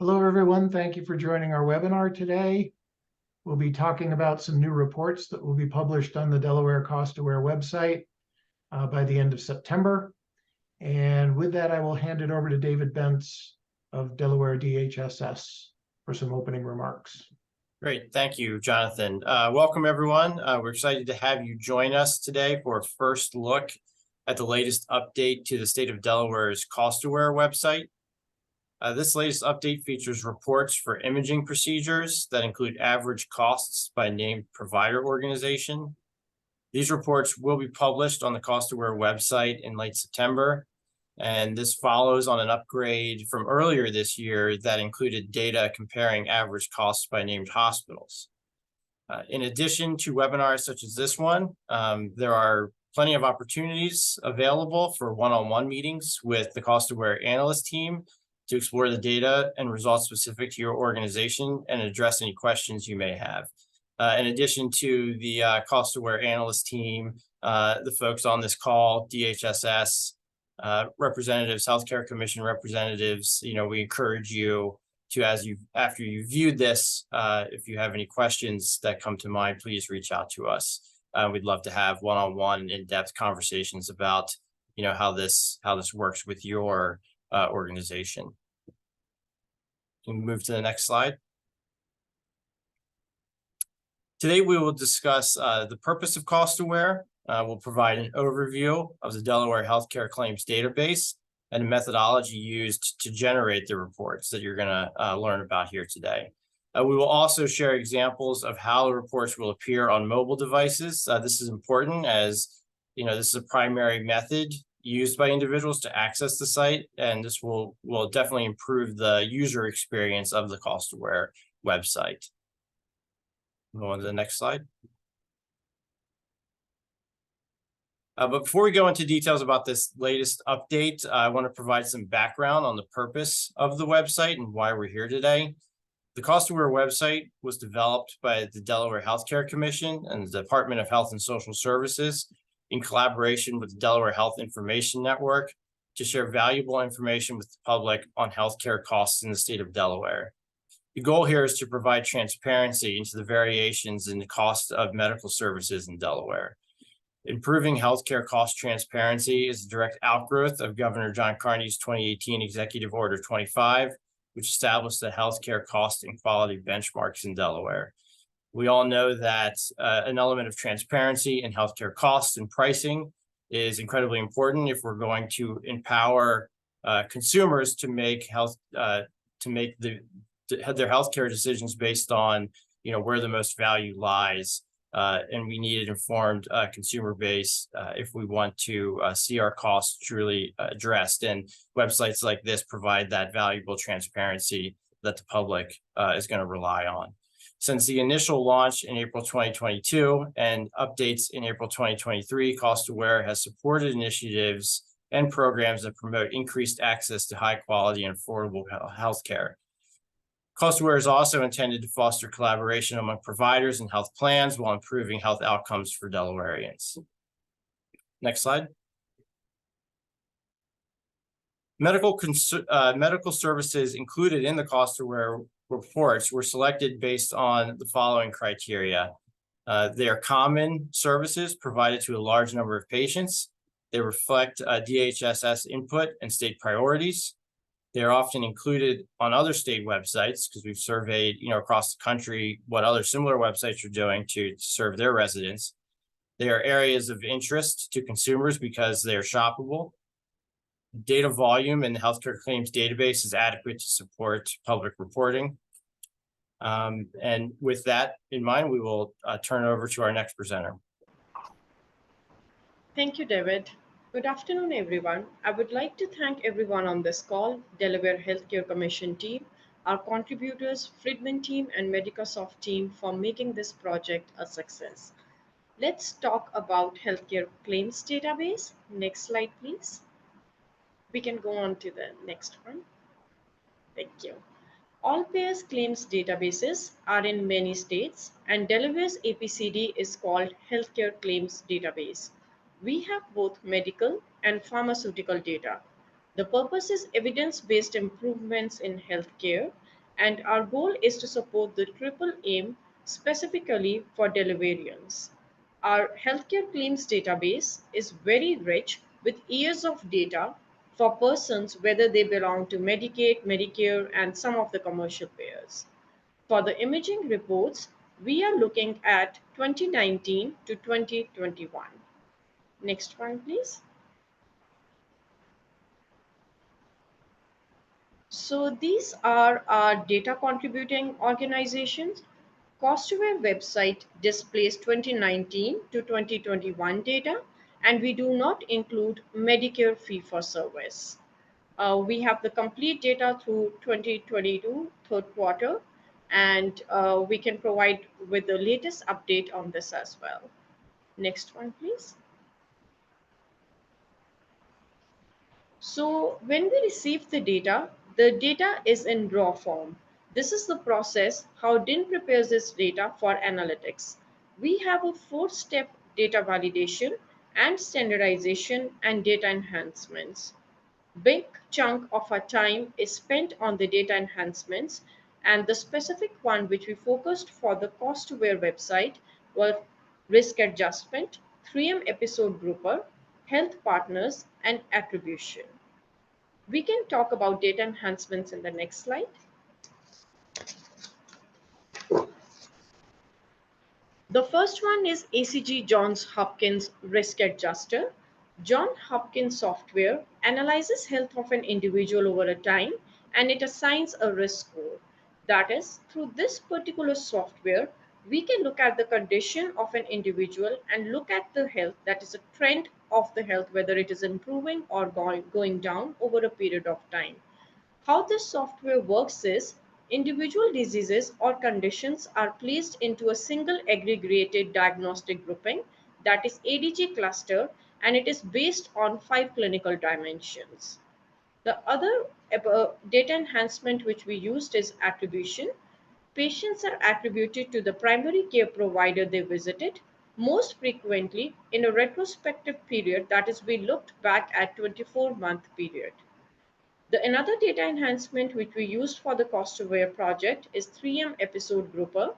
Hello, everyone. Thank you for joining our webinar today. We'll be talking about some new reports that will be published on the Delaware CostAware website by the end of September. And with that, I will hand it over to David Bentz of Delaware DHSS for some opening remarks. Great. Thank you, Jonathan. Welcome, everyone. We're excited to have you join us today for a first look at the latest update to the state of Delaware's CostAware website. This latest update features reports for imaging procedures that include average costs by named provider organization. These reports will be published on the CostAware website in late September, and this follows on an upgrade from earlier this year that included data comparing average costs by named hospitals. In addition to webinars such as this one, there are plenty of opportunities available for one-on-one meetings with the CostAware analyst team to explore the data and results specific to your organization and address any questions you may have. In addition to the CostAware analyst team, the folks on this call, DHSS, representatives, Healthcare Commission representatives, we encourage you to, after you viewed this, if you have any questions that come to mind, please reach out to us. We'd love to have one-on-one in-depth conversations about, how this works with your organization. We can move to the next slide. Today, we will discuss the purpose of CostAware. We'll provide an overview of the Delaware Healthcare Claims Database and the methodology used to generate the reports that you're going to learn about here today. We will also share examples of how the reports will appear on mobile devices. This is important as, this is a primary method used by individuals to access the site, and this will definitely improve the user experience of the CostAware website. Go on to the next slide. But before we go into details about this latest update, I want to provide some background on the purpose of the website and why we're here today. The CostAware website was developed by the Delaware Healthcare Commission and the Department of Health and Social Services in collaboration with the Delaware Health Information Network to share valuable information with the public on healthcare costs in the state of Delaware. The goal here is to provide transparency into the variations in the cost of medical services in Delaware. Improving healthcare cost transparency is a direct outgrowth of Governor John Carney's 2018 Executive Order 25, which established the healthcare cost and quality benchmarks in Delaware. We all know that an element of transparency in healthcare costs and pricing is incredibly important if we're going to empower consumers to make their healthcare decisions based on where the most value lies. And we need an informed consumer base if we want to see our costs truly addressed. And websites like this provide that valuable transparency that the public is going to rely on. Since the initial launch in April 2022 and updates in April 2023, CostAware has supported initiatives and programs that promote increased access to high quality and affordable healthcare. CostAware is also intended to foster collaboration among providers and health plans while improving health outcomes for Delawareans. Next slide. Medical services included in the CostAware reports were selected based on the following criteria. They are common services provided to a large number of patients. They reflect DHSS input and state priorities. They are often included on other state websites because we've surveyed, across the country what other similar websites are doing to serve their residents. They are areas of interest to consumers because they are shoppable. Data volume in the healthcare claims database is adequate to support public reporting. And with that in mind, we will turn it over to our next presenter. Thank you, David. Good afternoon, everyone. I would like to thank everyone on this call, Delaware Healthcare Commission team, our contributors, Friedman team, and Medicasoft team for making this project a success. Let's talk about healthcare claims database. Next slide, please. We can go on to the next one. Thank you. All payers claims databases are in many states, and Delaware's APCD is called Healthcare Claims Database. We have both medical and pharmaceutical data. The purpose is evidence-based improvements in healthcare and our goal is to support the triple aim specifically for Delawareans. Our healthcare claims database is very rich with years of data for persons whether they belong to Medicaid, Medicare, and some of the commercial payers. For the imaging reports, we are looking at 2019 to 2021. Next one, please. So these are our data contributing organizations. CostAware website displays 2019 to 2021 data, and we do not include Medicare fee for service. We have the complete data through 2022 third quarter, and we can provide with the latest update on this as well. Next one, please. So when we receive the data is in raw form. This is the process how DIN prepares this data for analytics. We have a 4-step data validation and standardization and data enhancements. Big chunk of our time is spent on the data enhancements, and the specific one which we focused for the CostAware website were risk adjustment, 3M episode grouper, health partners, and attribution. We can talk about data enhancements in the next slide. The first one is ACG Johns Hopkins Risk Adjuster. Johns Hopkins software analyzes health of an individual over a time, and it assigns a risk score. That is, through this particular software, we can look at the condition of an individual and look at the health, that is a trend of the health, whether it is improving or going down over a period of time. How this software works is individual diseases or conditions are placed into a single aggregated diagnostic grouping, that is ADG cluster, and it is based on 5 clinical dimensions. The other data enhancement which we used is attribution. Patients are attributed to the primary care provider they visited most frequently in a retrospective period, that is, we looked back at 24-month period. Another data enhancement which we used for the CostAware project is 3M episode grouper.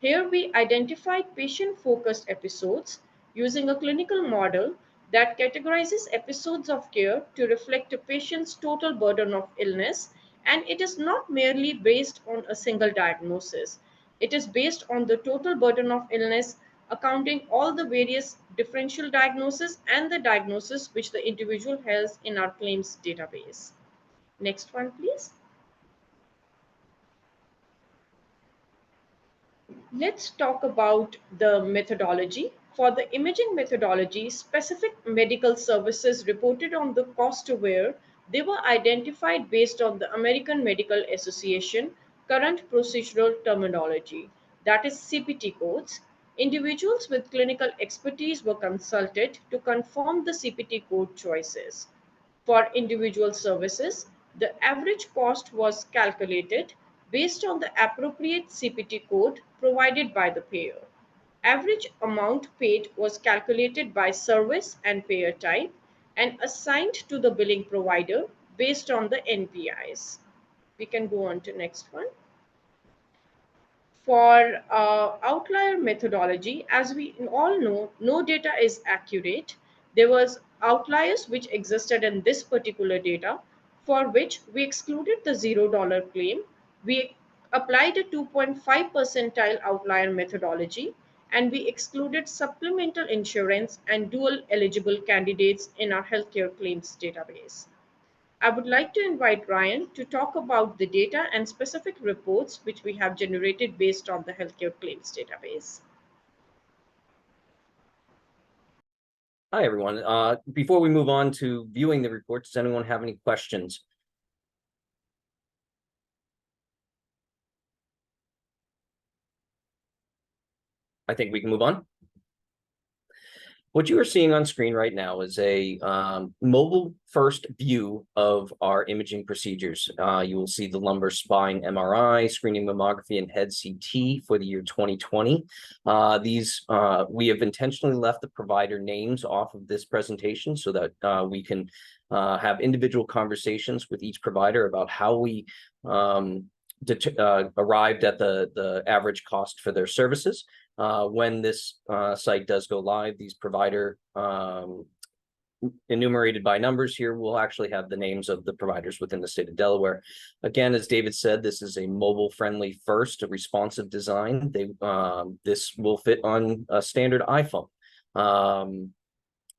Here we identified patient-focused episodes using a clinical model that categorizes episodes of care to reflect a patient's total burden of illness, and it is not merely based on a single diagnosis. It is based on the total burden of illness, accounting all the various differential diagnoses and the diagnosis which the individual has in our claims database. Next one, please. Let's talk about the methodology. For the imaging methodology, specific medical services reported on the CostAware, they were identified based on the American Medical Association current procedural terminology, that is CPT codes. Individuals with clinical expertise were consulted to confirm the CPT code choices. For individual services, the average cost was calculated based on the appropriate CPT code provided by the payer. Average amount paid was calculated by service and payer type and assigned to the billing provider based on the NPIs. We can go on to next one. For outlier methodology, as we all know, no data is accurate. There was outliers which existed in this particular data, for which we excluded the $0 claim. We applied a 2.5 percentile outlier methodology, and we excluded supplemental insurance and dual eligible candidates in our healthcare claims database. I would like to invite Ryan to talk about the data and specific reports which we have generated based on the healthcare claims database. Hi, everyone. Before we move on to viewing the reports, does anyone have any questions? I think we can move on. What you are seeing on screen right now is a mobile first view of our imaging procedures. You will see the lumbar spine MRI, screening mammography, and head CT for the year 2020. We have intentionally left the provider names off of this presentation so that we can have individual conversations with each provider about how we arrived at the average cost for their services. When this site does go live, these provider enumerated by numbers here will actually have the names of the providers within the state of Delaware. Again, as David said, this is a mobile-friendly first, a responsive design. This will fit on a standard iPhone.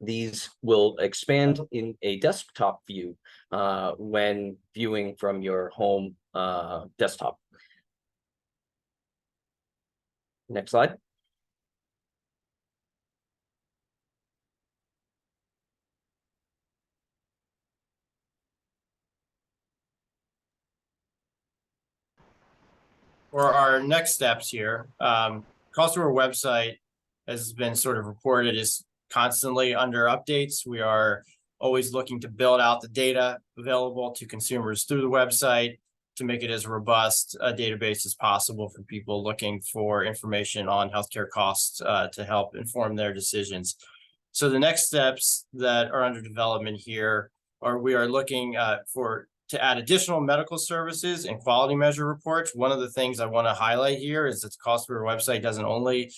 These will expand in a desktop view when viewing from your home desktop. Next slide. For our next steps here, CostAware website has been sort of reported is constantly under updates. We are always looking to build out the data available to consumers through the website to make it as robust a database as possible for people looking for information on healthcare costs to help inform their decisions. So the next steps that are under development here are we are looking to add additional medical services and quality measure reports. One of the things I want to highlight here is that the CostAware website doesn't only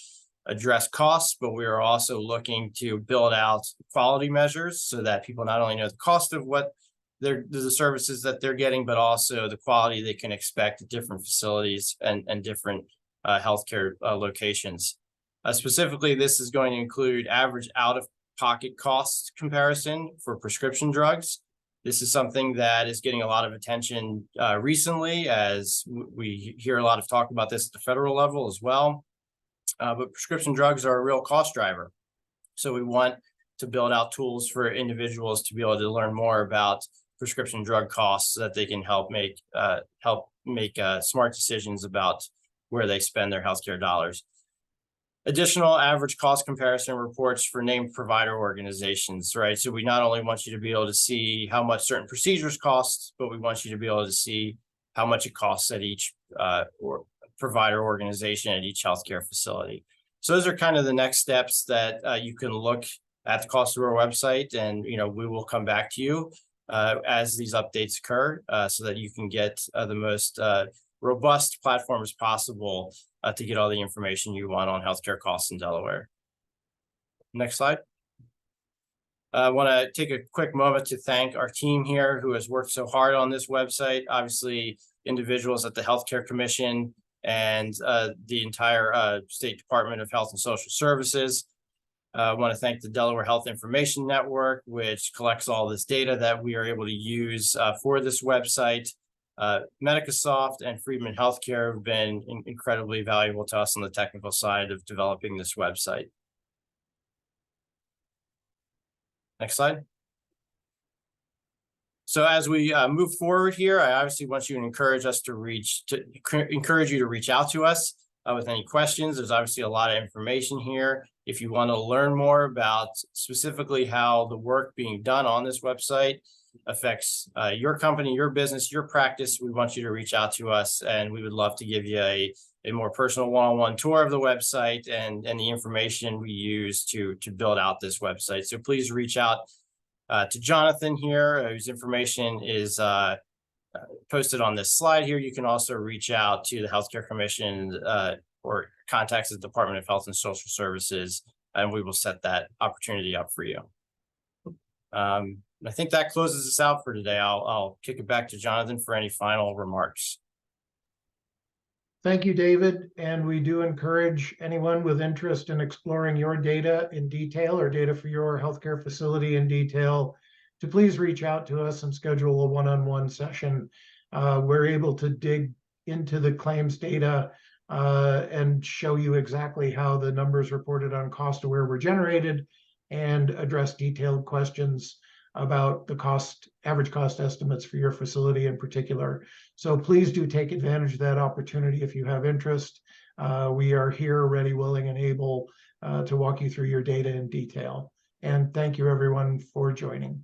address costs, but we are also looking to build out quality measures so that people not only know the cost of what the services that they're getting, but also the quality they can expect at different facilities and different healthcare locations. Specifically, this is going to include average out-of-pocket cost comparison for prescription drugs. This is something that is getting a lot of attention recently, as we hear a lot of talk about this at the federal level as well. But prescription drugs are a real cost driver. So we want to build out tools for individuals to be able to learn more about prescription drug costs so that they can help make smart decisions about where they spend their healthcare dollars. Additional average cost comparison reports for named provider organizations, right? So we not only want you to be able to see how much certain procedures cost, but we want you to be able to see how much it costs at each or provider organization at each healthcare facility. So those are kind of the next steps that you can look at the CostAware website, and we will come back to you as these updates occur so that you can get the most robust platform as possible to get all the information you want on healthcare costs in Delaware. Next slide. I want to take a quick moment to thank our team here who has worked so hard on this website. Obviously, individuals at the Healthcare Commission and the entire State Department of Health and Social Services. I want to thank the Delaware Health Information Network, which collects all this data that we are able to use for this website. Medicasoft and Friedman Healthcare have been incredibly valuable to us on the technical side of developing this website. Next slide. So as we move forward here, I obviously want you to encourage you to reach out to us with any questions. There's obviously a lot of information here. If you want to learn more about specifically how the work being done on this website affects your company, your business, your practice, we want you to reach out to us, and we would love to give you a more personal one-on-one tour of the website and the information we use to build out this website. So please reach out to Jonathan here, whose information is posted on this slide here. You can also reach out to the Healthcare Commission or contact the Department of Health and Social Services, and we will set that opportunity up for you. I think that closes us out for today. I'll kick it back to Jonathan for any final remarks. Thank you, David. And we do encourage anyone with interest in exploring your data in detail or data for your healthcare facility in detail to please reach out to us and schedule a one-on-one session. We're able to dig into the claims data and show you exactly how the numbers reported on CostAware were generated and address detailed questions about the average cost estimates for your facility in particular. So please do take advantage of that opportunity if you have interest. We are here ready, willing, and able to walk you through your data in detail. And thank you everyone for joining.